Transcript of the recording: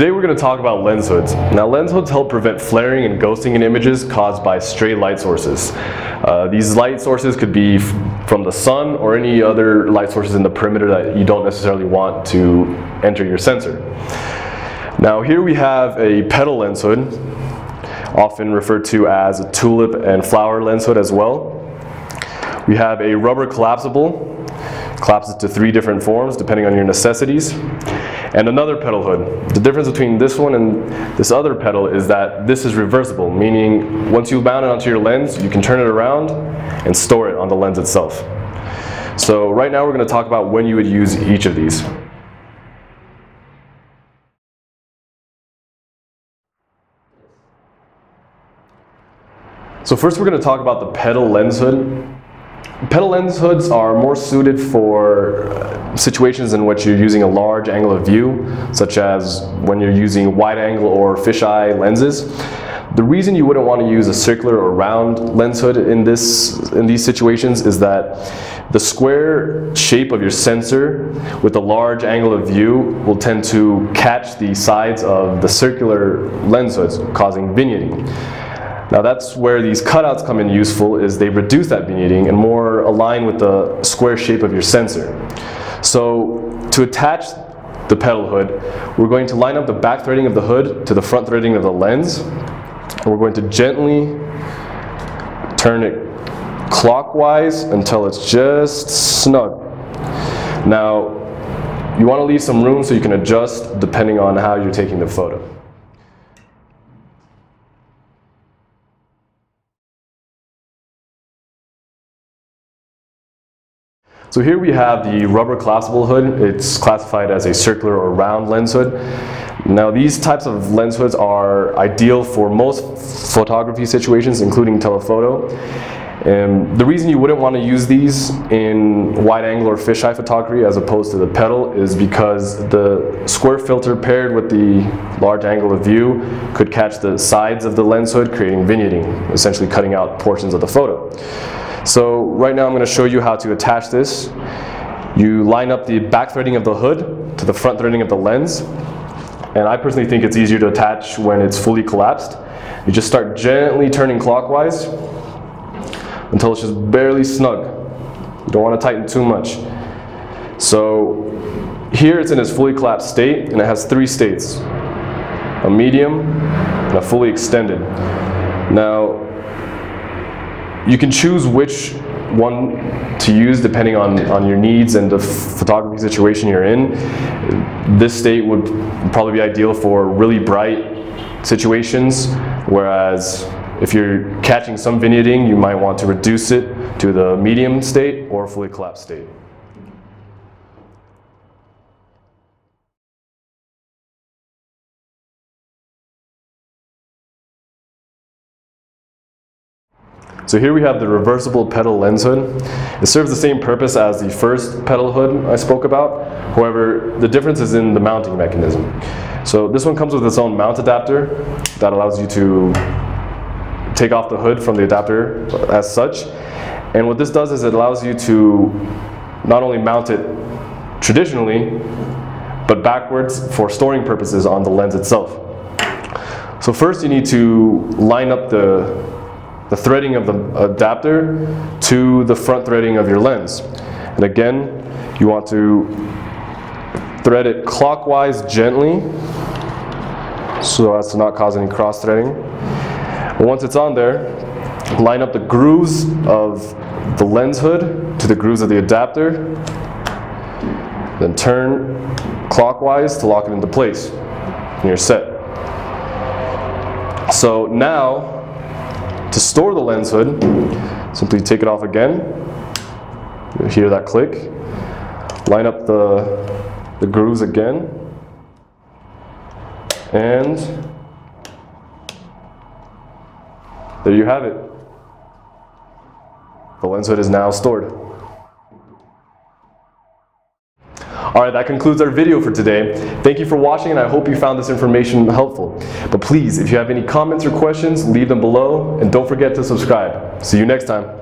Today we're going to talk about lens hoods. Now, lens hoods help prevent flaring and ghosting in images caused by stray light sources. These light sources could be from the sun or any other light sources in the perimeter that you don't necessarily want to enter your sensor. Now here we have a Petal lens hood, often referred to as a tulip and flower lens hood as well. We have a rubber collapsible, collapses to 3 different forms depending on your necessities. And another Petal hood. The difference between this one and this other Petal is that this is reversible, meaning once you mount it onto your lens, you can turn it around and store it on the lens itself. So right now we're going to talk about when you would use each of these. So first we're going to talk about the Petal lens hood. Petal lens hoods are more suited for situations in which you're using a large angle of view, such as when you're using wide angle or fisheye lenses. The reason you wouldn't want to use a circular or round lens hood in these situations is that the square shape of your sensor with a large angle of view will tend to catch the sides of the circular lens hoods, causing vignetting. Now that's where these cutouts come in useful, is they reduce that vignetting and more align with the square shape of your sensor. So to attach the Petal hood, we're going to line up the back threading of the hood to the front threading of the lens. And we're going to gently turn it clockwise until it's just snug. Now you want to leave some room so you can adjust depending on how you're taking the photo. So here we have the rubber collapsible hood. It's classified as a circular or round lens hood. Now these types of lens hoods are ideal for most photography situations, including telephoto. And the reason you wouldn't want to use these in wide angle or fisheye photography as opposed to the Petal is because the square filter paired with the large angle of view could catch the sides of the lens hood, creating vignetting, essentially cutting out portions of the photo. So right now I'm going to show you how to attach this. You line up the back threading of the hood to the front threading of the lens. And I personally think it's easier to attach when it's fully collapsed. You just start gently turning clockwise until it's just barely snug. You don't want to tighten too much. So here it's in its fully collapsed state, and it has 3 states: a medium and a fully extended. Now you can choose which one to use depending on your needs and the photography situation you're in. This state would probably be ideal for really bright situations, whereas if you're catching some vignetting, you might want to reduce it to the medium state or fully collapsed state. So here we have the reversible Petal lens hood. It serves the same purpose as the first Petal hood I spoke about. However, the difference is in the mounting mechanism. So this one comes with its own mount adapter that allows you to take off the hood from the adapter as such. And what this does is it allows you to not only mount it traditionally, but backwards for storing purposes on the lens itself. So first you need to line up the threading of the adapter to the front threading of your lens. And again, you want to thread it clockwise gently so as to not cause any cross threading. And once it's on there, line up the grooves of the lens hood to the grooves of the adapter, then turn clockwise to lock it into place, and you're set. So now, to store the lens hood, simply take it off again. You'll hear that click. Line up the grooves again. And there you have it. The lens hood is now stored. Alright, that concludes our video for today. Thank you for watching, and I hope you found this information helpful. But please, if you have any comments or questions, leave them below, and don't forget to subscribe. See you next time.